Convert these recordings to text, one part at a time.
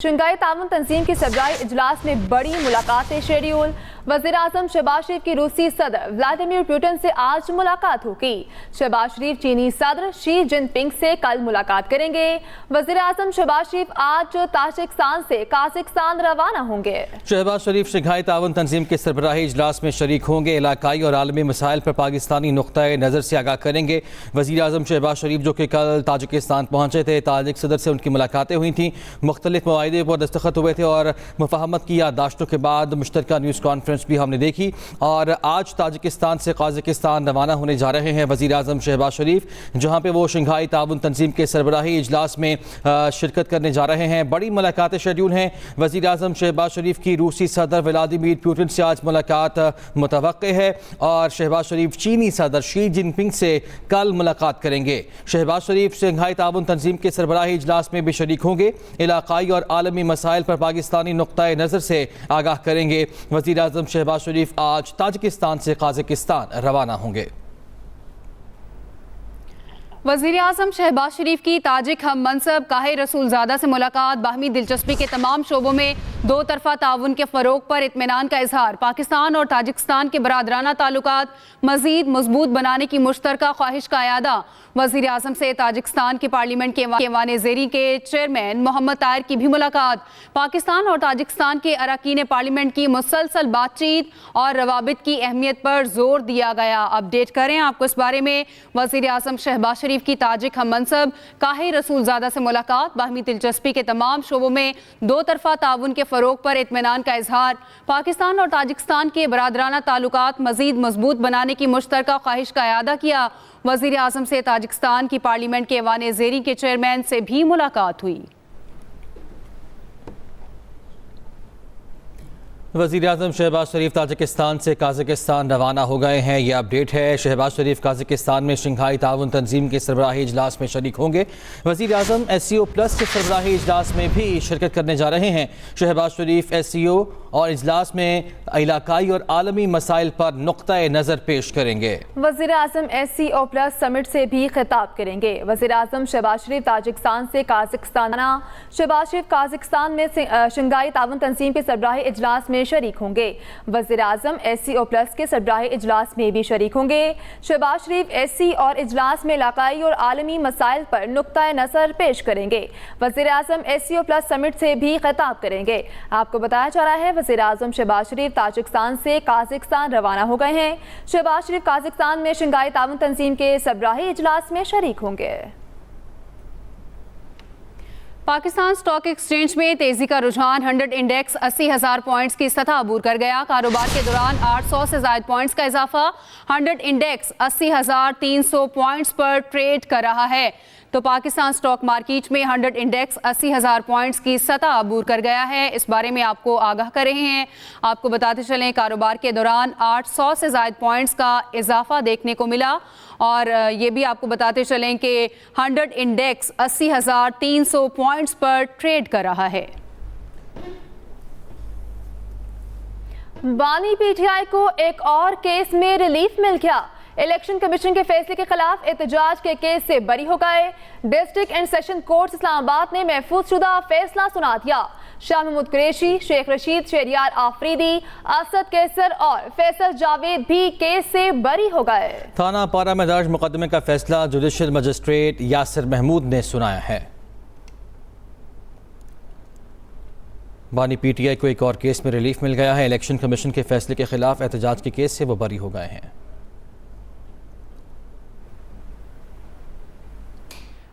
Shanghai ताउन तंजीम की सरबराही इजलास में बड़ी मुलाकातें शेड्यूल। वज़ीर-ए-आज़म शहबाज शरीफ की रूसी सदर व्लादिमीर पुतिन से आज मुलाकात होगी। शहबाज शरीफ चीनी सदर शी जिनपिंग से कल मुलाकात करेंगे। वज़ीर-ए-आज़म शहबाज शरीफ आज ताजिकिस्तान से काज़ाकिस्तान रवाना होंगे। शहबाज शरीफ शंघाई ताउन तंजीम के सरबराही इजलास में शरीक होंगे। इलाकाई और आलमी मसाइल पर पाकिस्तानी नुक्ता नज़र से आगाह करेंगे। वज़ीर-ए-आज़म शहबाज शरीफ जो कि कल ताजिकिस्तान पहुँचे थे, ताजिक सदर से उनकी मुलाकातें हुई थी, मुख्तलिफ मवाइदे पर दस्तखत हुए थे और मुफाहमत की याददाश्तों के बाद मुश्तरका न्यूज़ कॉन्फ्रेंस भी हमने देखी। और आज ताजिकिस्तान से काज़ाकिस्तान रवाना होने जा रहे हैं वज़ीर-ए-आज़म शहबाज शरीफ, जहाँ पे वो शंघाई ताउन तंजीम के सरबराही इजलास में शिरकत करने जा रहे हैं। बड़ी मुलाकातें शेड्यूल हैं। वज़ीर-ए-आज़म शहबाज शरीफ की रूसी सदर व्लादिमीर पुतिन से आज मुलाकात मुतवक्के है और शहबाज शरीफ चीनी सदर शी जिनपिंग से कल मुलाकात करेंगे। शहबाज शरीफ शंघाई ताउन तंजीम के सरबराही इजलास में भी शरीक होंगे। इलाकाई और आलमी मसाइल पर पाकिस्तानी नुक्ता नज़र से आगाह करेंगे। वज़ीर-ए-आज़म शहबाज शरीफ आज ताजिकिस्तान से काज़ाकिस्तान रवाना होंगे। वज़ीर-ए-आज़म शहबाज शरीफ की ताजिक हम मनसब काहे रसूलज़ादा से मुलाकात, बाहमी दिलचस्पी के तमाम शोबों में दो तरफ़ा ताउन के फ़रोग़ पर इत्मीनान का इजहार, पाकिस्तान और ताजिकिस्तान के बरादराना ताल्लुकात मज़ीद मजबूत बनाने की मुश्तरका ख्वाहिश का अयादा। वज़ीर-ए-आज़म से ताजिकिस्तान की पार्लियामेंट के ऐवान ज़ेरी के चेयरमैन मोहम्मद ताहिर की भी मुलाकात। पाकिस्तान और ताजिकिस्तान के अरकान पार्लियामेंट की मुसलसल बातचीत और रवाबित की अहमियत पर जोर दिया गया। अपडेट करें आपको इस बारे में। वज़ीर-ए-आज़म शहबाज शरीफ की ताजिक हम मनसब काहे रसूलज़ादा से मुलाकात, बाहमी दिलचस्पी के तमाम शोबों में दो तरफ़ा ताउन के फ़रोग़ पर इत्मीनान का इजहार, पाकिस्तान और ताजिकिस्तान के बरादराना ताल्लुकात मज़ीद मजबूत बनाने की मुश्तरका ख्वाहिश का अयादा किया। वज़ीर-ए-आज़म से ताजिकिस्तान की पार्लियामेंट के ऐवान ज़ेरी के चेयरमैन से भी मुलाकात हुई। वज़ीर-ए-आज़म शहबाज शरीफ ताजिकिस्तान से काज़ाकिस्तान रवाना हो गए हैं। ये अपडेट है। शहबाज शरीफ काज़ाकिस्तान में शंघाई ताउन तंजीम के सरबराही इजलास में शरीक होंगे। वज़ीर-ए-आज़म SCO प्लस के सरबराही इजलास में भी शिरकत करने जा रहे हैं। शहबाज शरीफ SCO और इजलास में इलाकाई और आलमी मसाइल पर नुक्ता नज़र पेश करेंगे। वज़ीर-ए-आज़म SCO प्लस समिट से भी खिताब करेंगे। वज़ीर-ए-आज़म शहबाज शरीफ ताजिकिस्तान से काज़ाकिस्तान। शहबाज शरीफ काज़ाकिस्तान में शंघाई ताउन तंजीम के सरबराही इजलास में शरीक होंगे। वज़ीर-ए-आज़म SCO प्लस के सरबराही इजलास में भी शरीक होंगे। शहबाज शरीफ SC और इजलास में इलाकाई और आलमी मसाइल पर नुक्ता नज़र पेश करेंगे। वज़ीर-ए-आज़म SCO प्लस समिट से भी खिताब करेंगे। आपको बताया जा रहा है वज़ीर-ए-आज़म शहबाज शरीफ ताजिकिस्तान से काज़ाकिस्तान रवाना हो गए हैं। शहबाज शरीफ काज़ाकिस्तान में शंघाई ताउन तंजीम के सरबराही इजलास में शरीक होंगे। पाकिस्तान स्टॉक एक्सचेंज में तेजी का रुझान, 100 इंडेक्स 80,000 पॉइंट्स की सतह अबूर कर गया। कारोबार के दौरान 800 से ज़ायद पॉइंट्स का इजाफा, 100 इंडेक्स 80,300 पॉइंट्स पर ट्रेड कर रहा है। तो पाकिस्तान स्टॉक मार्केट में 100 इंडेक्स 80,000 पॉइंट्स की सतह अबूर कर गया है। इस बारे में आपको आगाह कर रहे हैं। आपको बताते चलें कारोबार के दौरान 800 से ज़ायद पॉइंट्स का इजाफा देखने को मिला और ये भी आपको बताते चलें कि 100 इंडेक्स 80,300 पॉइंट्स पर ट्रेड कर रहा है। बानी PTI को एक और केस में रिलीफ मिल गया। इलेक्शन कमीशन के फैसले के खिलाफ एहतजाज के केस से बरी हो गए। District and session court Islamabad ने महफूज शुदा फैसला सुना दिया। शाह महमूद कुरैशी, शेख रशीद, शहरियार आफरीदी, असद कैसर और फैसल जावेद भी केस से बरी हो गए। थाना पारा में दर्ज मुकदमे का फैसला जुडिशल मजिस्ट्रेट यासिर महमूद ने सुनाया है। बानी PTI को एक और केस में रिलीफ मिल गया है। इलेक्शन कमीशन के फैसले के खिलाफ एहतजाज के केस से वो बरी हो गए हैं।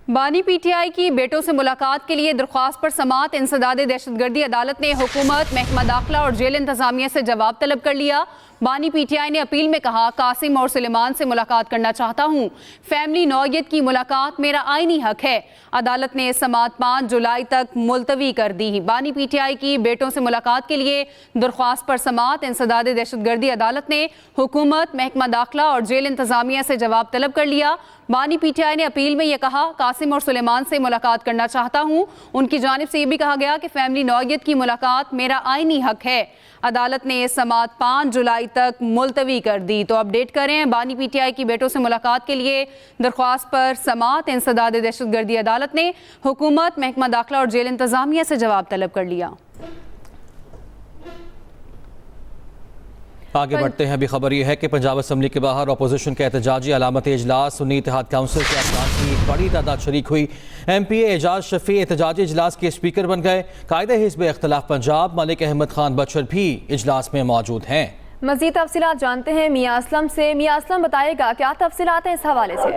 बानी PTI की बेटों से मुलाकात के लिए दरख्वास्त पर समाअत इंसदाद दहशतगर्दी अदालत ने हुकूमत, महकमा दाखिला और जेल इंतजामिया से जवाब तलब कर लिया। बानी PTI ने अपील में कहा, कासिम और सुलेमान से मुलाकात करना चाहता हूँ। फैमिली नौयत की मुलाकात मेरा आईनी हक है। अदालत ने समाअत 5 जुलाई तक मुलतवी कर दी। बानी PTI की बेटों से मुलाकात के लिए दरख्वास्त पर समाअत इंसदाद दहशतगर्दी अदालत ने हुकूमत, महकमा दाखिला और जेल इंतजामिया से जवाब तलब कर लिया। बानी PTI ने अपील में यह कहा, कासिम और सुलेमान से मुलाकात करना चाहता हूँ। उनकी जानिब से ये भी कहा गया कि फैमिली नौयत की मुलाकात मेरा आईनी हक है। अदालत ने समाअत 5 जुलाई تک ملتوی کر دی۔ تو اپڈیٹ کریں، بانی پی ٹی آئی کی بیٹوں سے ملاقات کے لیے درخواست پر سماعت انسداد دہشت گردی عدالت نے حکومت، محکمہ داخلہ اور جیل انتظامیہ سے جواب طلب کر لیا۔ آگے بڑھتے ہیں، ابھی خبر یہ ہے کہ پنجاب اسمبلی کے باہر اپوزیشن کا احتجاجی علامتی اجلاس، سنی اتحاد کونسل کے ارکان کی ایک بڑی تعداد شریک ہوئی۔ ایم پی اے اعجاز شفیع احتجاجی اجلاس کے اسپیکر بن گئے۔ قائد حزب اختلاف پنجاب ملک احمد خان بچر بھی اجلاس میں موجود ہیں۔ مزید تفصیلات جانتے ہیں میاں اسلم سے۔ میاں اسلم بتائے گا کیا تفصیلات ہیں اس حوالے سے؟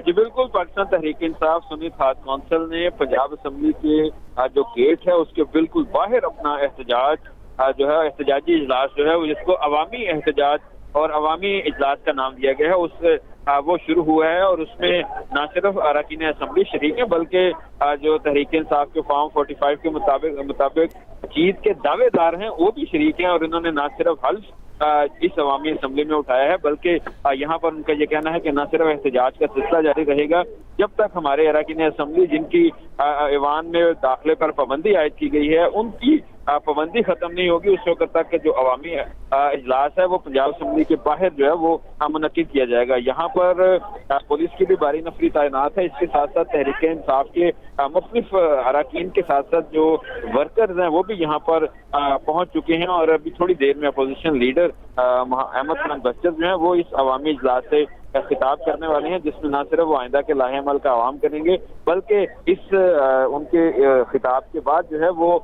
جی بالکل، پاکستان تحریک انصاف سنی اتحاد کونسل نے پنجاب اسمبلی کے جو گیٹ ہے اس کے بالکل باہر اپنا احتجاج جو ہے احتجاجی اجلاس جو ہے جس کو عوامی احتجاج اور عوامی اجلاس کا نام دیا گیا ہے وہ شروع ہوا ہے، اور اس میں نہ صرف اراکین اسمبلی شریک ہیں بلکہ جو تحریک انصاف کے فارم 45 کے مطابق جیت کے دعوے دار ہیں وہ بھی شریک ہیں، اور انہوں نے نہ صرف حلف اس عوامی اسمبلی میں اٹھایا ہے بلکہ یہاں پر ان کا یہ کہنا ہے کہ نہ صرف احتجاج کا سلسلہ جاری رہے گا جب تک ہمارے اراکین اسمبلی جن کی ایوان میں داخلے پر پابندی عائد کی گئی ہے ان کی پابندی ختم نہیں ہوگی، اس وقت تک کہ جو عوامی اجلاس ہے وہ پنجاب اسمبلی کے باہر جو ہے وہ منعقد کیا جائے گا۔ یہاں پر پولیس کی بھی باری نفری تعینات ہے، اس کے ساتھ ساتھ تحریک انصاف کے مختلف اراکین کے ساتھ ساتھ جو ورکرز ہیں وہ بھی یہاں پر پہنچ چکے ہیں، اور ابھی تھوڑی دیر میں اپوزیشن لیڈر احمد خان بچر جو ہیں وہ اس عوامی اجلاس سے خطاب کرنے والے ہیں، جس میں نہ صرف وہ آئندہ کے لاہے عمل کا عوام کریں گے بلکہ اس ان کے خطاب کے بعد جو ہے وہ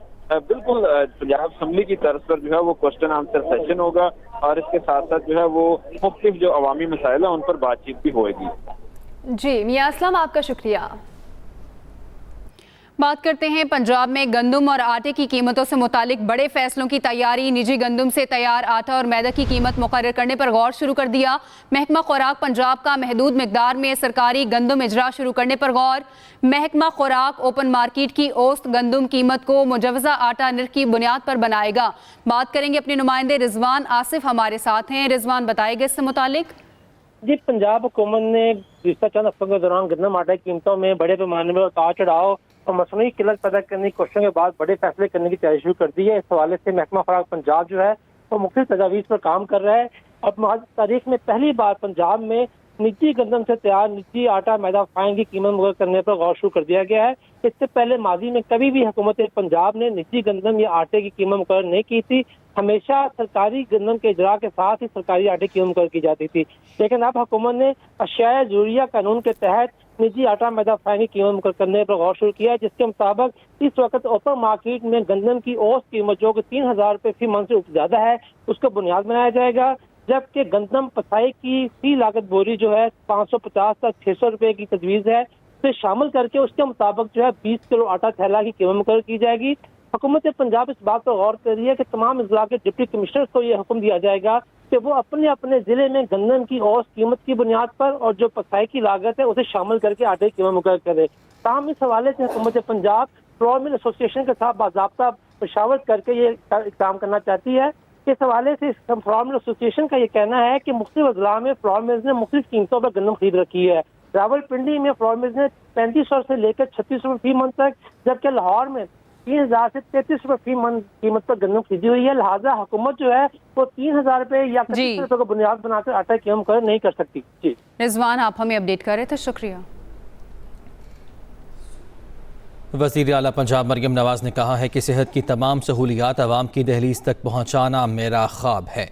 بالکل پنجاب اسمبلی کی طرز پر جو ہے وہ کوسچن آنسر سیشن ہوگا، اور اس کے ساتھ ساتھ جو ہے وہ مختلف جو عوامی مسائل ہیں ان پر بات چیت بھی ہوئے گی۔ جی میاں اسلم، آپ کا شکریہ۔ بات کرتے ہیں پنجاب میں گندم اور آٹے کی قیمتوں سے متعلق بڑے فیصلوں کی تیاری۔ نجی گندم سے تیار آٹا اور میدا کی قیمت مقرر کرنے پر غور شروع کر دیا۔ محکمہ خوراک پنجاب کا محدود مقدار میں سرکاری گندم اجرا شروع کرنے پر غور۔ محکمہ خوراک اوپن مارکیٹ کی اوسط گندم قیمت کو مجوزہ آٹا نرخ کی بنیاد پر بنائے گا۔ بات کریں گے اپنے نمائندے رضوان آصف ہمارے ساتھ ہیں۔ رضوان بتائے گا اس سے متعلق۔ جی، پنجاب حکومت نے گزشتہ چند ہفتوں کے دوران گندم آٹا کی قیمتوں میں بڑے پیمانے میں اتار چڑھاؤ اور مصنوعی قلت پیدا کرنے کی کوششوں کے بعد بڑے فیصلے کرنے کی تیاری شروع کر دی ہے۔ اس حوالے سے محکمہ خوراک پنجاب جو ہے وہ مختلف تجاویز پر کام کر رہا ہے۔ اب تاریخ میں پہلی بار پنجاب میں نجی گندم سے تیار نجی آٹا میدا فائن کی قیمت مقرر کرنے پر غور شروع کر دیا گیا ہے۔ اس سے پہلے ماضی میں کبھی بھی حکومت پنجاب نے نجی گندم یا آٹے کی قیمت مقرر نہیں کی تھی، ہمیشہ سرکاری گندم کے اجرا کے ساتھ ہی سرکاری آٹے کی قیمت مقرر کی جاتی تھی، لیکن اب حکومت نے اشیاء ضروریہ قانون کے تحت نجی آٹا میدا فائن کی قیمت مقرر کرنے پر غور شروع کیا ہے، جس کے مطابق اس وقت اوپن مارکیٹ میں گندم کی اوسط قیمت جو کہ 3000 روپے فی من سے زیادہ ہے اس کو بنیاد بنایا جائے گا، جبکہ گندم پسائی کی فی لاگت بوری جو ہے 550 سے 600 روپے کی تجویز ہے، اسے شامل کر کے اس کے مطابق جو ہے 20 کلو آٹا تھیلا کی قیمت مقرر کی جائے گی۔ حکومت پنجاب اس بات پر غور کر رہی ہے کہ تمام اضلاع کے ڈپٹی کمشنر کو یہ حکم دیا جائے گا کہ وہ اپنے اپنے ضلع میں گندم کی اوسط قیمت کی بنیاد پر اور جو پسائی کی لاگت ہے اسے شامل کر کے آٹے کی قیمت مقرر کرے۔ تاہم اس حوالے سے حکومت پنجاب فلور مل ایسوسی ایشن کے ساتھ باضابطہ مشاورت کر کے یہ اقدام کرنا چاہتی ہے۔ اس حوالے سے فلور مل ایسوسی ایشن کا یہ کہنا ہے کہ مختلف اضلاع میں فلور ملز نے مختلف قیمتوں پر گندم خرید رکھی ہے۔ راول پنڈی میں فلور ملز نے 3500 سے لے کر 3600 روپے فی من تک، جبکہ لاہور میں 3000 سے 33 روپے فی من قیمت پر گندم خریدی ہوئی ہے، لہٰذا حکومت جو ہے وہ 3000 روپے یا 3500 روپے کو بنیاد بنا کر آٹا کی قیمت مقرر نہیں کر سکتی۔ جی رضوان، آپ ہمیں اپڈیٹ کر رہے تھے، شکریہ۔ وزیر اعلیٰ پنجاب مریم نواز نے کہا ہے کہ صحت کی تمام سہولیات عوام کی دہلیز تک پہنچانا میرا خواب ہے۔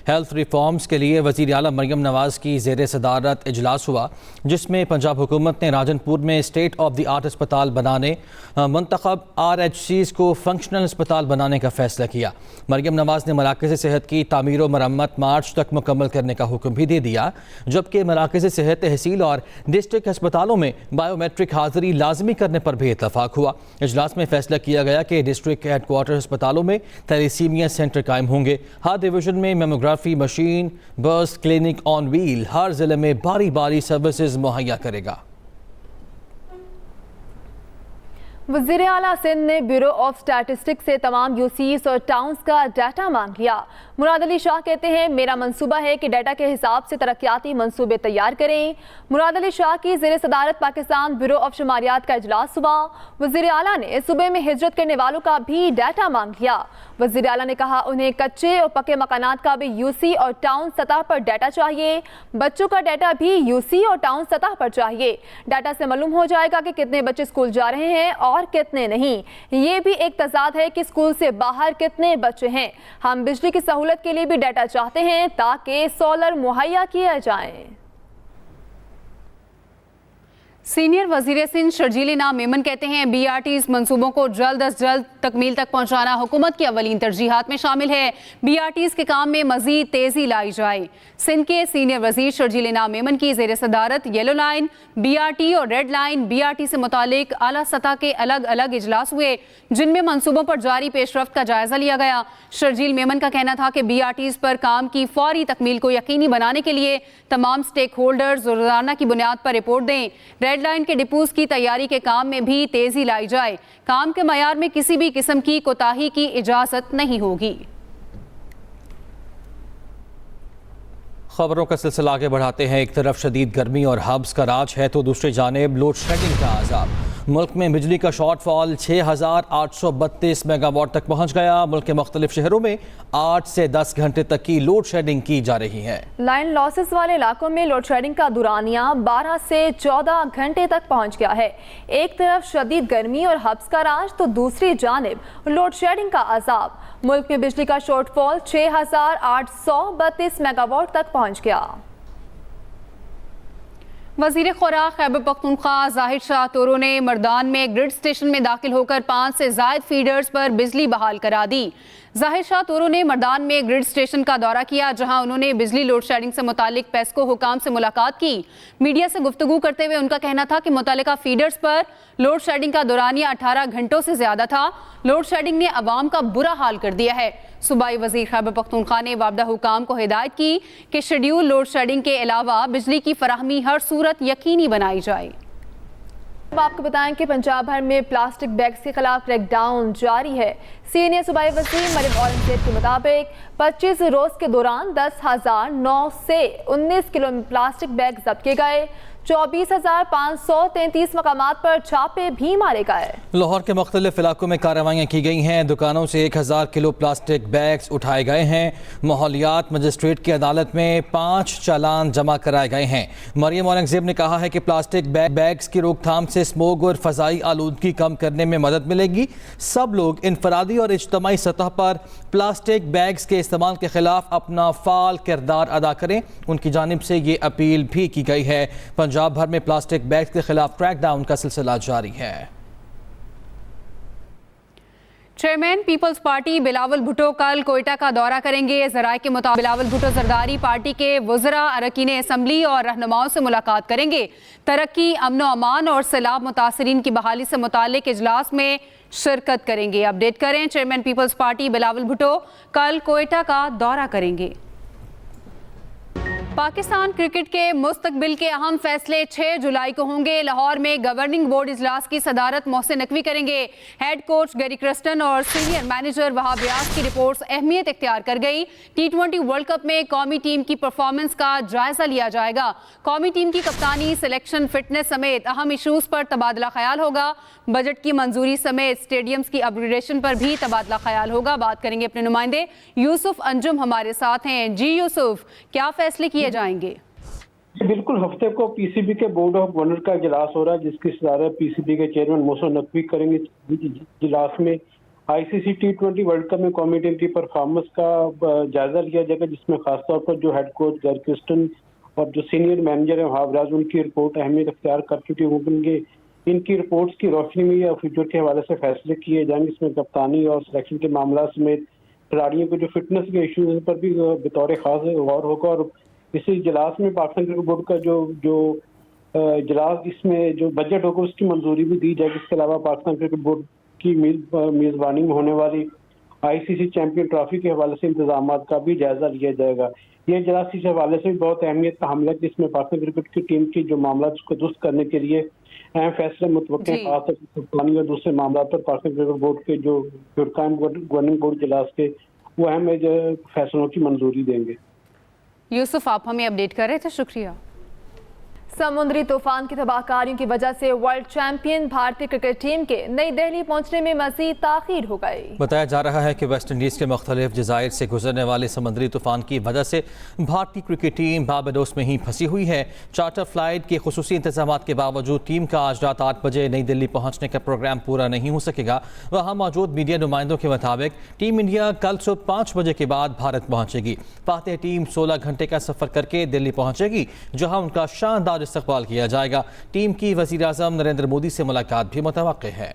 ہیلتھ ریفارمز کے لیے وزیر اعلیٰ مریم نواز کی زیر صدارت اجلاس ہوا، جس میں پنجاب حکومت نے راجن پور میں اسٹیٹ آف دی آرٹ اسپتال بنانے، منتخب RHCs کو فنکشنل اسپتال بنانے کا فیصلہ کیا۔ مریم نواز نے مراکز صحت کی تعمیر و مرمت مارچ تک مکمل کرنے کا حکم بھی دے دیا، جبکہ مراکز صحت تحصیل اور ڈسٹرکٹ ہسپتالوں میں بائیو میٹرک حاضری لازمی کرنے پر بھی اتفاق ہوا۔ اجلاس میں فیصلہ کیا گیا کہ ڈسٹرکٹ ہیڈ کوارٹر ہسپتالوں میں تھیلیسیمیا سینٹر قائم ہوں گے۔ ہر ڈویژن میں میموگرافی مشین، برس کلینک آن ویل ہر ضلع میں باری باری سروسز مہیا کرے گا۔ वज़ीर आला सिंध ने ब्यूरो ऑफ स्टैटिस्टिक्स से तमाम यूसीज और टाउन्स का डाटा मांग लिया। मुराद अली शाह कहते हैं, मेरा मंसूबा है कि डाटा के हिसाब से तरक्याती मंसूबे तैयार करें। मुराद अली शाह की ज़ेर सदारत पाकिस्तान ब्यूरो ऑफ शुमारियात का इजलास हुआ। वज़ीर आला ने सूबे में हिजरत करने वालों का भी डाटा मांग लिया। वज़ीर आला ने कहा, उन्हें कच्चे और पक्के मकानात का भी यूसी और टाउन सतह पर डाटा चाहिए। बच्चों का डाटा भी यूसी और टाउन सतह पर चाहिए। डाटा से मालूम हो जाएगा कि कितने बच्चे स्कूल जा रहे हैं और कितने नहीं। ये भी एक तजाद है कि स्कूल से बाहर कितने बच्चे हैं। हम बिजली की सहूलत के लिए भी डाटा चाहते हैं ताकि सोलर मुहैया किया जाए। सीनियर वजीर सिंध शर्जील इनाम मेमन कहते हैं, बीआरटीज मंसूबों को जल्द अज जल्द तकमील तक पहुंचाना हुकूमत की अवलीन तरजीहात में शामिल है। बीआरटीज के काम में मजीद तेजी लाई जाए। सिंध के सीनियर वजीर शर्जील इनाम मेमन की जेर सदारत येलो लाइन, बीआरटी और रेड लाइन बीआरटी से मुतालिक आला सतह के अलग अलग इजलास हुए, जिनमें मंसूबों पर जारी पेशरफ्त का जायजा लिया गया। शर्जील मेमन का कहना था कि बीआरटीज पर काम की फौरी तकमील को यकीनी बनाने के लिए तमाम स्टेक होल्डर्स रोजाना की बुनियाद पर रिपोर्ट दें। रेड लाइन के डिपोज की तैयारी के काम में भी तेजी लाई जाए। काम के मयार में किसी भी किस्म की कोताही की इजाजत नहीं होगी। खबरों का सिलसिला आगे बढ़ाते हैं। एक तरफ शदीद गर्मी और हब्स का राज है तो दूसरी जानिब लोड शेडिंग का अजाब। मुल्क में बिजली का शॉर्टफॉल 6,832 मेगावाट तक पहुंच गया। मुल्क के मुख्तलिफ शहरों में 8 से 10 घंटे तक की लोड शेडिंग की जा रही है। लाइन लॉसेस वाले इलाकों में लोड शेडिंग का दुरानिया 12 से 14 घंटे तक पहुंच गया है। एक तरफ शदीद गर्मी और हब्स का राज तो दूसरी जानिब लोड शेडिंग का अजाब। मुल्क में बिजली का शॉर्टफॉल 6,832 मेगावाट तक पहुंच गया। वज़ीर खुराक खैबर पख्तूनख्वा जाहिर शाह तोरो ने मर्दान में ग्रिड स्टेशन में दाखिल होकर 5 से ज़ायद फीडर्स पर बिजली बहाल करा दी। जाहिर शाह तोरो ने मर्दान में ग्रिड स्टेशन का दौरा किया, जहां उन्होंने बिजली लोड शेडिंग से मुतालिक पेस्को हुकाम से मुलाकात की। मीडिया से गुफ्तगू करते हुए उनका कहना था कि मुतालिका फीडर्स पर लोड शेडिंग का दौरानिया 18 घंटों से ज्यादा था। लोड शेडिंग ने अवाम का बुरा हाल कर दिया है। सूबाई वज़ीर खैबर पख्तूनख्वा ने वाबदा हुकाम को हिदायत की कि शेड्यूल लोड शेडिंग के अलावा बिजली की फराहमी हर सूरत यकीनी बनाई जाए। अब आपको बताएं कि पंजाब भर में प्लास्टिक बैग्स के खिलाफ क्रैकडाउन जारी है। सीनियर सूबाई वज़ीर मरियम औरंगज़ेब के मुताबिक 25 रोज के दौरान 10,900 से 19 किलो प्लास्टिक बैग जब्त किए गए। 24,533 मकामात पर छापे भी मारे गए। लाहौर के मुख्तलिफ इलाकों में कार्रवाइयाँ की गई हैं। दुकानों से 1,000 किलो प्लास्टिक बैग्स उठाए गए हैं। माहौलियात मजिस्ट्रेट की अदालत में 5 चालान जमा कराए गए हैं। मरियम औरंगज़ेब ने कहा है कि प्लास्टिक बैग्स की रोकथाम से स्मोग और फ़ज़ाई आलूदगी कम करने में मदद मिलेगी। सब लोग इनफरादी और इज्तमाई सतह पर प्लास्टिक बैग्स के इस्तेमाल के खिलाफ अपना फ़ाल किरदार अदा करें। उनकी जानिब से ये अपील भी की गई है। पंजाब भर में प्लास्टिक बैग्स के खिलाफ क्रैकडाउन का सिलसिला जारी है। चेयरमैन पीपल्स पार्टी बिलावल भुट्टो कल कोयटा का दौरा करेंगे। ज़राए के मुताबिक बिलावल भुट्टो जरदारी पार्टी के वज़रा, अरकान असम्बली और रहनुमाओं से मुलाकात करेंगे। तरक्की, अमन व अमान और सैलाब मुतासरीन की बहाली से मुतालिक इजलास में शिरकत करेंगे। अपडेट करें, चेयरमैन पीपल्स पार्टी बिलावल भुट्टो कल कोयटा का दौरा करेंगे। पाकिस्तान क्रिकेट के मुस्तकबिल के अहम फैसले 6 जुलाई को होंगे। लाहौर में गवर्निंग बोर्ड इजलास की सदारत मोहसिन नकवी करेंगे। हेड कोच गैरी क्रस्टन और सीनियर मैनेजर वहाब रियाज की रिपोर्ट्स अहमियत इख्तियार कर गई। T20 वर्ल्ड कप में कौमी टीम की परफॉर्मेंस का जायजा लिया जाएगा। कौमी टीम की कप्तानी, सिलेक्शन, फिटनेस समेत अहम इशूज पर तबादला ख्याल होगा। बजट की मंजूरी समेत स्टेडियम्स की अपग्रेडेशन पर भी तबादला ख्याल होगा। बात करेंगे अपने नुमाइंदे यूसुफ अंजुम हमारे साथ हैं। जी यूसुफ, क्या फैसले किए जाएंगे? बिल्कुल, हफ्ते को पीसीबी के बोर्ड ऑफ गवर्नर का इजलास हो रहा है, जिसकी सदारत पीसीबी के चेयरमैन मोहसिन नकवी करेंगे। इजलास में आईसीसी T20 वर्ल्ड कप में कौमी टीम की परफॉर्मेंस का जायजा लिया जाएगा, जिसमें खासतौर पर जो हेड कोच गैरी क्रस्टन और जो सीनियर मैनेजर है वहाब रियाज, उनकी रिपोर्ट अहमियत इख्तियार कर चुकी होंगे। इनकी रिपोर्ट्स की रोशनी में या फ्यूचर के हवाले से फैसले किए जाएंगे। इसमें कप्तानी और सिलेक्शन के मामला समेत खिलाड़ियों के जो फिटनेस के इशूज पर भी बतौर खास गौर होगा। और इसी इजलास में पाकिस्तान क्रिकेट बोर्ड का जो इजलास, इसमें जो बजट होगा उसकी मंजूरी भी दी जाएगी। इसके अलावा पाकिस्तान क्रिकेट बोर्ड की मेजबानी में होने वाली आईसीसी चैंपियन ट्रॉफी के हवाले से इंतजाम का भी जायजा लिया जाएगा। ये इजलास इस हवाले से भी बहुत अहमियत का हमला है, जिसमें पाकिस्तान क्रिकेट की टीम की जो मामला उसको दुरुस्त करने के लिए अहम फैसले मुतवक्के जी। खास तौर से कप्तानी और दूसरे मामला पर पाकिस्तान क्रिकेट बोर्ड के जो हुक्काम गवर्निंग बोर्ड इजलास के वो अहम जो फैसलों की मंजूरी देंगे। यूसुफ, आप हमें अपडेट कर रहे थे, शुक्रिया। समुद्री तूफान की तबाहकारियों की वजह से वर्ल्ड चैंपियन भारतीय क्रिकेट टीम के नई दिल्ली पहुंचने में मजीद ताखीर हो गई। बताया जा रहा है कि वेस्ट इंडीज़ के मुख्तलिफ जज़ायर से गुजरने वाले समुद्री तूफान की वजह से भारतीय क्रिकेट टीम बारबाडोस में ही फंसी हुई है। चार्टर फ्लाइट के खुसूसी इंतजाम के बावजूद टीम का आज रात 8 बजे नई दिल्ली पहुंचने का प्रोग्राम पूरा नहीं हो सकेगा। वहाँ मौजूद मीडिया नुमाइंदों के मुताबिक टीम इंडिया कल सुबह 5 बजे के बाद भारत पहुंचेगी। फातेह टीम 16 घंटे का सफर करके दिल्ली पहुंचेगी, जहां उनका शानदार इस्तकबाल किया जाएगा। टीम की वज़ीर आज़म नरेंद्र मोदी से मुलाकात भी मुतवक्के है।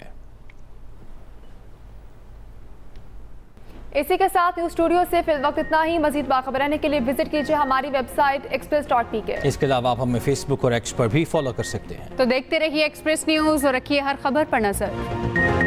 इसी के साथ न्यूज स्टूडियो से फिल वक्त इतना ही। मजीद बाखबर रहने के लिए विजिट कीजिए हमारी वेबसाइट express.pk। इसके अलावा आप हमें फेसबुक और एक्स पर भी फॉलो कर सकते हैं। तो देखते रहिए एक्सप्रेस न्यूज़ और रखिए हर खबर पर नजर।